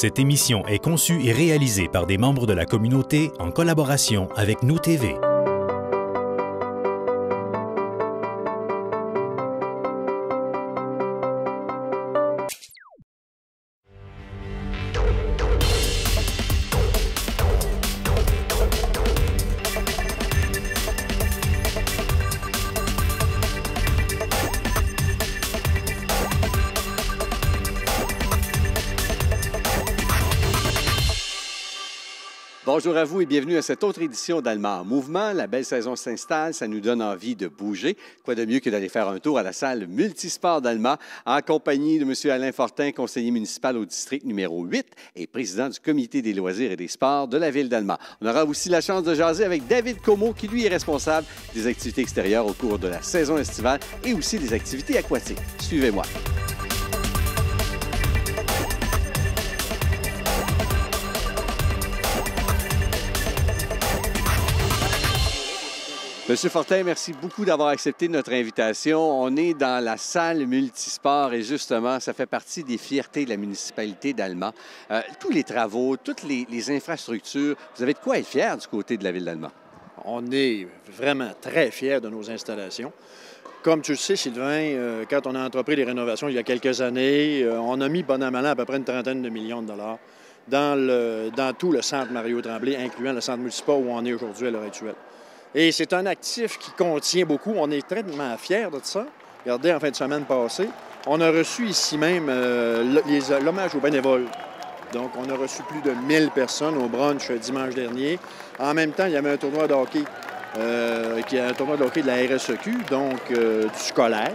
Cette émission est conçue et réalisée par des membres de la communauté en collaboration avec Nous TV. Bonjour à vous et bienvenue à cette autre édition d'Alma en mouvement. La belle saison s'installe, ça nous donne envie de bouger. Quoi de mieux que d'aller faire un tour à la salle multisport d'Alma en compagnie de M. Alain Fortin, conseiller municipal au district numéro 8 et président du comité des loisirs et des sports de la ville d'Alma. On aura aussi la chance de jaser avec David Comeau, qui lui est responsable des activités extérieures au cours de la saison estivale et aussi des activités aquatiques. Suivez-moi. Monsieur Fortin, merci beaucoup d'avoir accepté notre invitation. On est dans la salle multisport et justement, ça fait partie des fiertés de la municipalité d'Alma. Tous les travaux, toutes les infrastructures, vous avez de quoi être fier du côté de la ville d'Alma? On est vraiment très fiers de nos installations. Comme tu le sais, Sylvain, quand on a entrepris les rénovations il y a quelques années, on a mis bon an mal an à peu près une trentaine de millions de dollars dans tout le centre Mario Tremblay, incluant le centre multisport où on est aujourd'hui à l'heure actuelle. Et c'est un actif qui contient beaucoup. On est très fiers de ça. Regardez, en fin de semaine passée, on a reçu ici même l'hommage aux bénévoles. Donc, on a reçu plus de 1000 personnes au brunch dimanche dernier. En même temps, il y avait un tournoi de hockey, un tournoi de hockey de la RSEQ, donc du scolaire.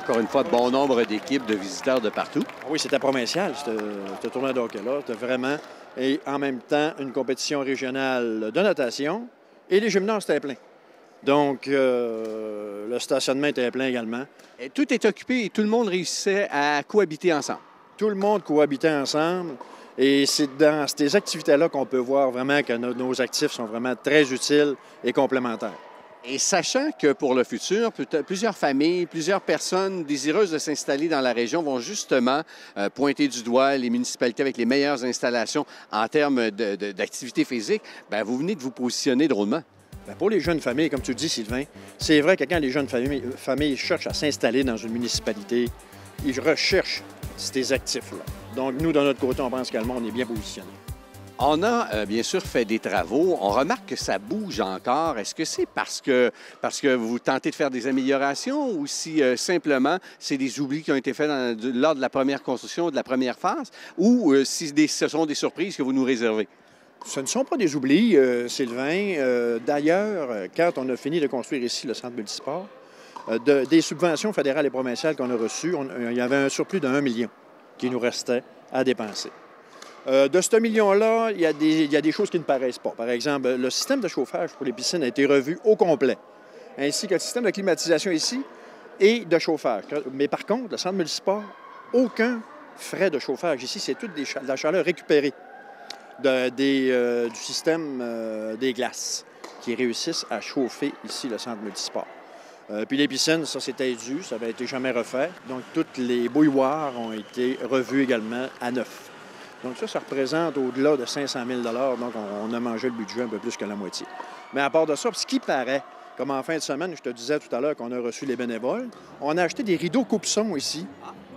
Encore une fois, bon nombre d'équipes, de visiteurs de partout. Oui, c'était provincial, ce tournoi de hockey-là. C'était vraiment... Et en même temps, une compétition régionale de natation. Et les gymnases étaient pleins. Donc, le stationnement était plein également. Et tout est occupé et tout le monde réussissait à cohabiter ensemble. Tout le monde cohabitait ensemble. Et c'est dans ces activités-là qu'on peut voir vraiment que nos actifs sont vraiment très utiles et complémentaires. Et sachant que pour le futur, plusieurs familles, plusieurs personnes désireuses de s'installer dans la région vont justement pointer du doigt les municipalités avec les meilleures installations en termes d'activité physique, bien, vous venez de vous positionner drôlement. Bien, pour les jeunes familles, comme tu le dis, Sylvain, c'est vrai que quand les jeunes familles cherchent à s'installer dans une municipalité, ils recherchent ces actifs-là. Donc, nous, de notre côté, on pense qu'Alma, on est bien positionnés. On a bien sûr fait des travaux. On remarque que ça bouge encore. Est-ce que c'est parce que vous tentez de faire des améliorations ou si simplement c'est des oublis qui ont été faits lors de la première construction, de la première phase, ou si ce sont des surprises que vous nous réservez? Ce ne sont pas des oublis, Sylvain. D'ailleurs, quand on a fini de construire ici le centre multisport, des subventions fédérales et provinciales qu'on a reçues, il y avait un surplus de 1 million qui nous restait à dépenser. De ce million-là, il y a des choses qui ne paraissent pas. Par exemple, le système de chauffage pour les piscines a été revu au complet, ainsi que le système de climatisation ici et de chauffage. Mais par contre, le centre multisport, aucun frais de chauffage. Ici, c'est toute de la chaleur récupérée du système des glaces qui réussissent à chauffer ici le centre multisport. Puis les piscines, ça c'était dû, ça n'avait été jamais refait. Donc, toutes les bouilloires ont été revues également à neuf. Donc ça représente au-delà de 500 000 $. Donc, on a mangé le budget un peu plus que la moitié. Mais à part de ça, ce qui paraît, comme en fin de semaine, je te disais tout à l'heure qu'on a reçu les bénévoles, on a acheté des rideaux coupe-son ici.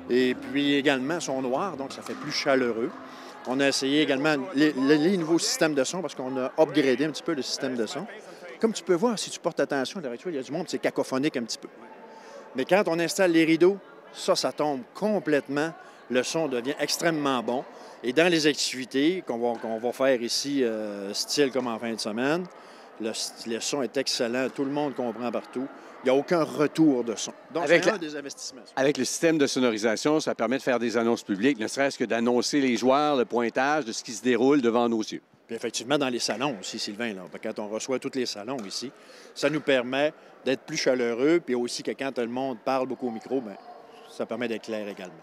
Et puis également, sont noirs, donc ça fait plus chaleureux. On a essayé également les nouveaux systèmes de son parce qu'on a upgradé un petit peu le système de son. Comme tu peux voir, si tu portes attention, à l'heure actuelle, il y a du monde, c'est cacophonique un petit peu. Mais quand on installe les rideaux, ça tombe complètement. Le son devient extrêmement bon. Et dans les activités qu'on va faire ici, style comme en fin de semaine, le son est excellent, tout le monde comprend partout. Il n'y a aucun retour de son. Donc, c'est un des investissements. Avec le système de sonorisation, ça permet de faire des annonces publiques, ne serait-ce que d'annoncer les joueurs, le pointage de ce qui se déroule devant nos yeux. Puis effectivement, dans les salons aussi, Sylvain, là, quand on reçoit tous les salons ici, ça nous permet d'être plus chaleureux, puis aussi que quand le monde parle beaucoup au micro, bien, ça permet d'être clair également.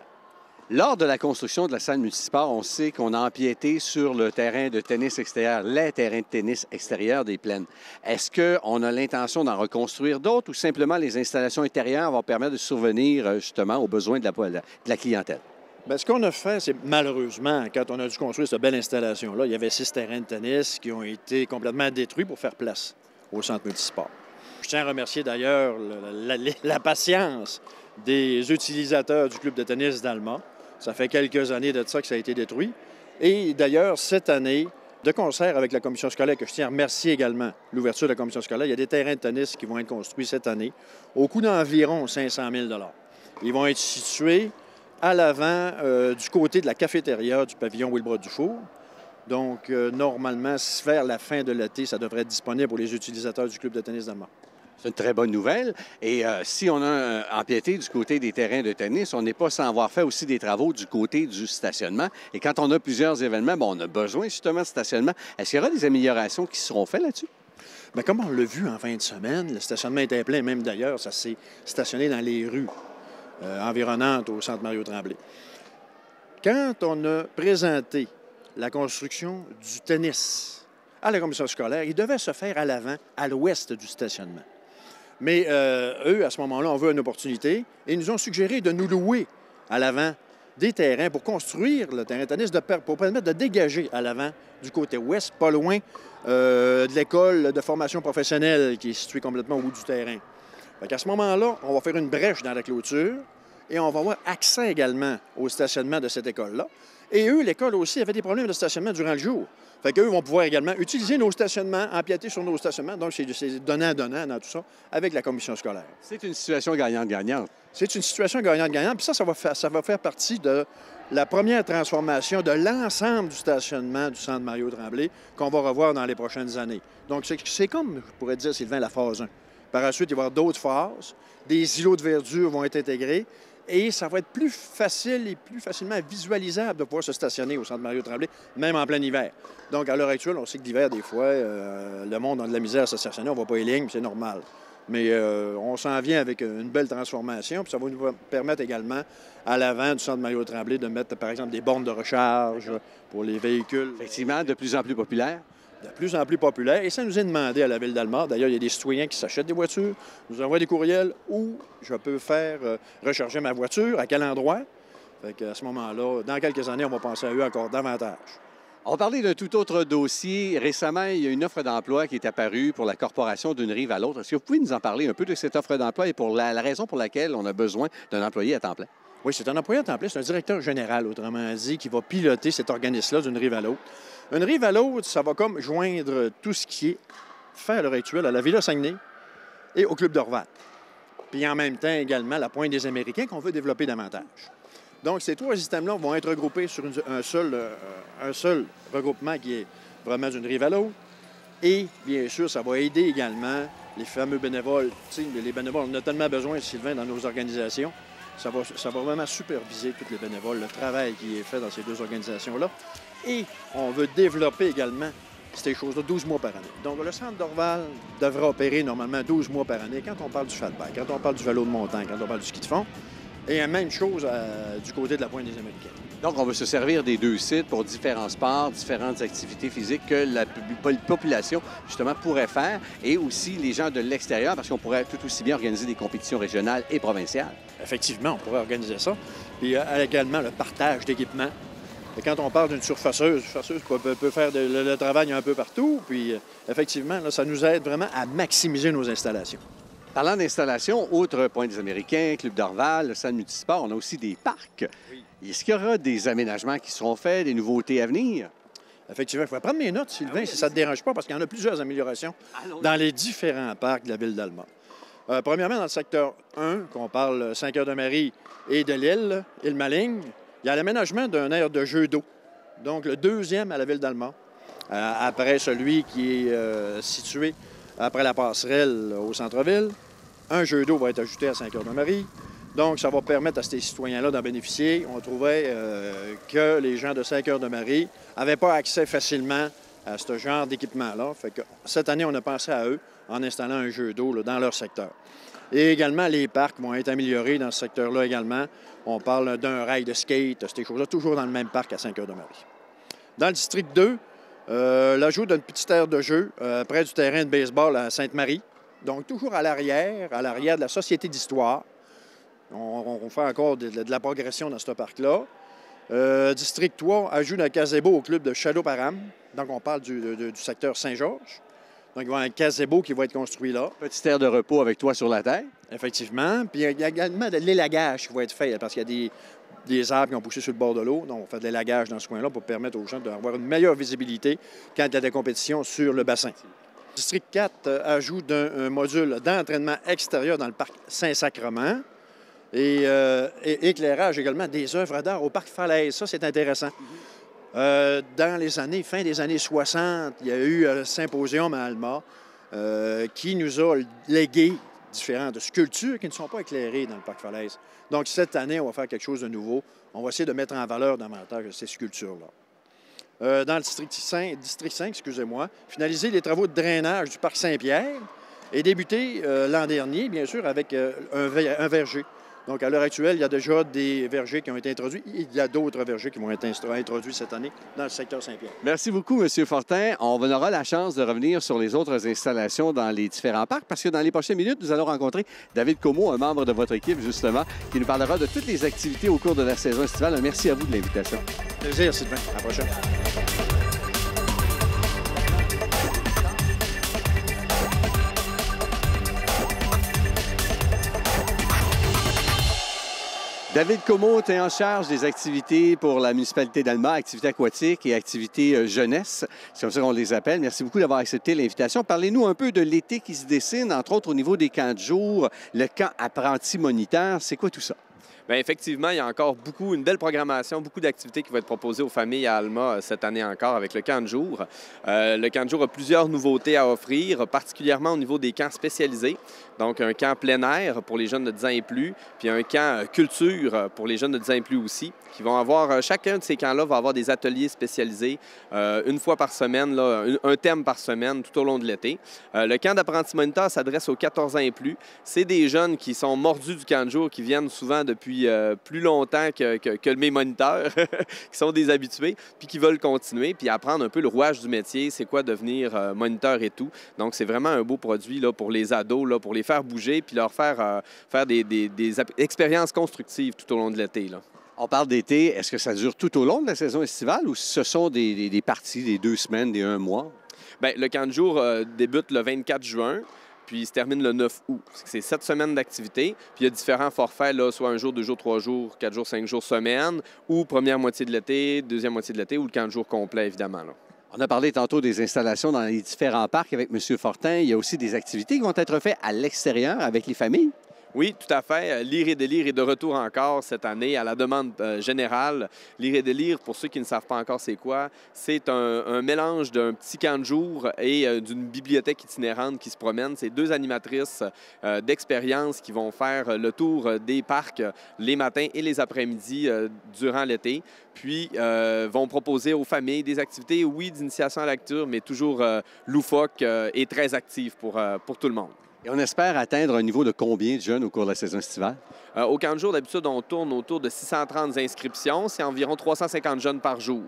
Lors de la construction de la salle multisport, on sait qu'on a empiété sur le terrain de tennis extérieur, les terrains de tennis extérieurs des Plaines. Est-ce qu'on a l'intention d'en reconstruire d'autres ou simplement les installations intérieures vont permettre de survenir justement aux besoins de la clientèle? Bien, ce qu'on a fait, c'est malheureusement, quand on a dû construire cette belle installation-là, il y avait 6 terrains de tennis qui ont été complètement détruits pour faire place au centre multisport. Je tiens à remercier d'ailleurs la patience des utilisateurs du club de tennis d'Alma. Ça fait quelques années de ça que ça a été détruit. Et d'ailleurs, cette année, de concert avec la commission scolaire, que je tiens à remercier également l'ouverture de la commission scolaire, il y a des terrains de tennis qui vont être construits cette année au coût d'environ 500 000 $. Ils vont être situés à l'avant du côté de la cafétéria du pavillon Wilbrod-Dufour. Donc, normalement, vers la fin de l'été, ça devrait être disponible pour les utilisateurs du club de tennis d'Alma. C'est une très bonne nouvelle. Et si on a empiété du côté des terrains de tennis, on n'est pas sans avoir fait aussi des travaux du côté du stationnement. Et quand on a plusieurs événements, bien, on a besoin justement de stationnement. Est-ce qu'il y aura des améliorations qui seront faites là-dessus? Bien, comme on l'a vu en fin de semaine, le stationnement était plein. Même d'ailleurs, ça s'est stationné dans les rues environnantes au centre Mario-Tremblay. Quand on a présenté la construction du tennis à la commission scolaire, il devait se faire à l'avant, à l'ouest du stationnement. Mais eux, à ce moment-là, on veut une opportunité et ils nous ont suggéré de nous louer à l'avant des terrains pour construire le terrain de tennis, pour permettre de dégager à l'avant du côté ouest, pas loin de l'école de formation professionnelle qui est située complètement au bout du terrain. À ce moment-là, on va faire une brèche dans la clôture et on va avoir accès également au stationnement de cette école-là. Et eux, l'école aussi, avait des problèmes de stationnement durant le jour. Fait qu'eux vont pouvoir également utiliser nos stationnements, empiéter sur nos stationnements. Donc, c'est donnant-donnant dans tout ça avec la commission scolaire. C'est une situation gagnante-gagnante. C'est une situation gagnante-gagnante. Puis ça va faire partie de la première transformation de l'ensemble du stationnement du centre Mario-Tremblay qu'on va revoir dans les prochaines années. Donc, c'est comme, je pourrais dire, Sylvain, la phase 1. Par la suite, il va y avoir d'autres phases. Des îlots de verdure vont être intégrés. Et ça va être plus facile et plus facilement visualisable de pouvoir se stationner au centre Mario-Tremblay, même en plein hiver. Donc, à l'heure actuelle, on sait que l'hiver, des fois, le monde a de la misère à se stationner. On ne voit pas les lignes, c'est normal. Mais on s'en vient avec une belle transformation. Puis ça va nous permettre également, à l'avant du centre Mario-Tremblay, de mettre, par exemple, des bornes de recharge pour les véhicules. Effectivement, de plus en plus populaire. De plus en plus populaire. Et ça nous est demandé à la Ville d'Alma. D'ailleurs, il y a des citoyens qui s'achètent des voitures, nous envoient des courriels où je peux faire recharger ma voiture, à quel endroit. Fait qu'à ce moment-là, dans quelques années, on va penser à eux encore davantage. On va parler d'un tout autre dossier. Récemment, il y a une offre d'emploi qui est apparue pour la corporation d'une rive à l'autre. Est-ce que vous pouvez nous en parler un peu de cette offre d'emploi et pour la raison pour laquelle on a besoin d'un employé à temps plein? Oui, c'est un employé à temps plein. C'est un directeur général, autrement dit, qui va piloter cet organisme-là d'une rive à l'autre. Une rive à l'autre, ça va comme joindre tout ce qui est fait à l'heure actuelle à la Villa Saguenay et au Club d'Orval. Puis en même temps, également, la Pointe des Américains qu'on veut développer davantage. Donc, ces trois systèmes-là vont être regroupés sur un seul regroupement qui est vraiment d'une rive à l'autre. Et, bien sûr, ça va aider également les fameux bénévoles. Tu sais, les bénévoles, on a tellement besoin, Sylvain, dans nos organisations. Ça va vraiment superviser tous les bénévoles, le travail qui est fait dans ces deux organisations-là. Et on veut développer également ces choses-là 12 mois par année. Donc, le centre d'Orval devra opérer normalement 12 mois par année quand on parle du fatback, quand on parle du vélo de montagne, quand on parle du ski de fond. Et la même chose du côté de la Pointe des Américains. Donc, on va se servir des deux sites pour différents sports, différentes activités physiques que la population, justement, pourrait faire et aussi les gens de l'extérieur parce qu'on pourrait tout aussi bien organiser des compétitions régionales et provinciales. Effectivement, on pourrait organiser ça. Puis également le partage d'équipements. Et quand on parle d'une surfaceuse peut faire le travail un peu partout. Puis effectivement, là, ça nous aide vraiment à maximiser nos installations. Parlant d'installation, outre Pointe des Américains, Club d'Orval, le Centre multisport, on a aussi des parcs. Oui. Est-ce qu'il y aura des aménagements qui seront faits, des nouveautés à venir? Effectivement, il faut prendre mes notes, Sylvain, si ça ne te dérange pas, parce qu'il y en a plusieurs améliorations dans les différents parcs de la Ville d'Alma. Premièrement, dans le secteur 1, qu'on parle Saint-Cœur-de-Marie et de l'île, Île-Maligne, il y a l'aménagement d'un aire de jeu d'eau. Donc, le deuxième à la Ville d'Alma, après celui qui est situé après la passerelle au centre-ville. Un jeu d'eau va être ajouté à Saint-Cœur-de-Marie. Donc, ça va permettre à ces citoyens-là d'en bénéficier. On trouvait que les gens de Saint-Cœur-de-Marie n'avaient pas accès facilement à ce genre d'équipement-là. Fait que cette année, on a pensé à eux en installant un jeu d'eau là, dans leur secteur. Et également, les parcs vont être améliorés dans ce secteur-là également. On parle d'un rail de skate, ces choses-là, toujours dans le même parc à Saint-Cœur-de-Marie. Dans le district 2, l'ajout d'une petite aire de jeu près du terrain de baseball à Sainte-Marie. Donc, toujours à l'arrière de la Société d'histoire. On fait encore de la progression dans ce parc-là. District 3, ajout d'un gazebo au club de Château-Param. Donc, on parle du secteur Saint-Georges. Donc, il va y avoir un gazebo qui va être construit là. Petite aire de repos avec toi sur la terre. Effectivement. Puis, il y a également de l'élagage qui va être fait parce qu'il y a des arbres qui ont poussé sur le bord de l'eau. Donc, on fait de l'élagage dans ce coin-là pour permettre aux gens d'avoir une meilleure visibilité quand il y a des compétitions sur le bassin. District 4 ajoute d'un module d'entraînement extérieur dans le parc Saint-Sacrement et éclairage également des œuvres d'art au parc Falaise. Ça, c'est intéressant. Dans les fin des années 60, il y a eu un symposium à Alma qui nous a légué différentes sculptures qui ne sont pas éclairées dans le parc Falaise. Donc, cette année, on va faire quelque chose de nouveau. On va essayer de mettre en valeur davantage ces sculptures-là. Dans le district 5, finaliser les travaux de drainage du parc Saint-Pierre et débuter l'an dernier, bien sûr, avec un verger. Donc, à l'heure actuelle, il y a déjà des vergers qui ont été introduits. Il y a d'autres vergers qui vont être introduits cette année dans le secteur Saint-Pierre. Merci beaucoup, M. Fortin. On aura la chance de revenir sur les autres installations dans les différents parcs parce que dans les prochaines minutes, nous allons rencontrer David Comeau, un membre de votre équipe, justement, qui nous parlera de toutes les activités au cours de la saison estivale. Merci à vous de l'invitation. Plaisir, Sylvain. À la prochaine. David Comeau, tu es en charge des activités pour la municipalité d'Alma, activités aquatiques et activités jeunesse. C'est comme ça qu'on les appelle. Merci beaucoup d'avoir accepté l'invitation. Parlez-nous un peu de l'été qui se dessine, entre autres au niveau des camps de jour, le camp apprenti moniteur. C'est quoi tout ça? Bien, effectivement, il y a encore une belle programmation, beaucoup d'activités qui vont être proposées aux familles à Alma cette année encore avec le camp de jour. Le camp de jour a plusieurs nouveautés à offrir, particulièrement au niveau des camps spécialisés. Donc, un camp plein air pour les jeunes de 10 ans et plus, puis un camp culture pour les jeunes de 10 ans et plus aussi, qui vont avoir, chacun de ces camps-là va avoir des ateliers spécialisés une fois par semaine, là, un thème par semaine tout au long de l'été. Le camp d'apprenti moniteur s'adresse aux 14 ans et plus. C'est des jeunes qui sont mordus du camp de jour, qui viennent souvent depuis plus longtemps que mes moniteurs, qui sont des habitués, puis qui veulent continuer, puis apprendre un peu le rouage du métier, c'est quoi devenir moniteur et tout. Donc, c'est vraiment un beau produit là, pour les ados, là, pour les faire bouger, puis leur faire des expériences constructives tout au long de l'été. Là. On parle d'été. Est-ce que ça dure tout au long de la saison estivale ou ce sont des parties des 2 semaines, des 1 mois? Bien, le camp de jour débute le 24 juin. Puis il se termine le 9 août. C'est 7 semaines d'activité. Puis il y a différents forfaits, là, soit 1 jour, 2 jours, 3 jours, 4 jours, 5 jours, semaine, ou première moitié de l'été, deuxième moitié de l'été, ou le camp de jour complet, évidemment. Là. On a parlé tantôt des installations dans les différents parcs avec M. Fortin. Il y a aussi des activités qui vont être faites à l'extérieur avec les familles. Oui, tout à fait. Lire et délire est de retour encore cette année à la demande générale. Lire et délire, pour ceux qui ne savent pas encore c'est quoi, c'est un mélange d'un petit camp de jour et d'une bibliothèque itinérante qui se promène. C'est 2 animatrices d'expérience qui vont faire le tour des parcs les matins et les après-midi durant l'été. Puis vont proposer aux familles des activités, oui, d'initiation à la lecture, mais toujours loufoques et très actives pour tout le monde. Et on espère atteindre un niveau de combien de jeunes au cours de la saison estivale? Au camp de jour, d'habitude, on tourne autour de 630 inscriptions. C'est environ 350 jeunes par jour.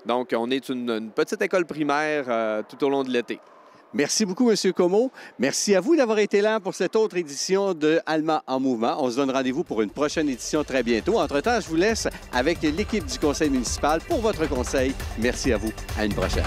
Donc, on est une petite école primaire tout au long de l'été. Merci beaucoup, M. Comeau. Merci à vous d'avoir été là pour cette autre édition de Alma en mouvement. On se donne rendez-vous pour une prochaine édition très bientôt. Entre-temps, je vous laisse avec l'équipe du conseil municipal pour votre conseil. Merci à vous. À une prochaine.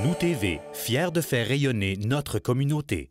Nous TV, fiers de faire rayonner notre communauté.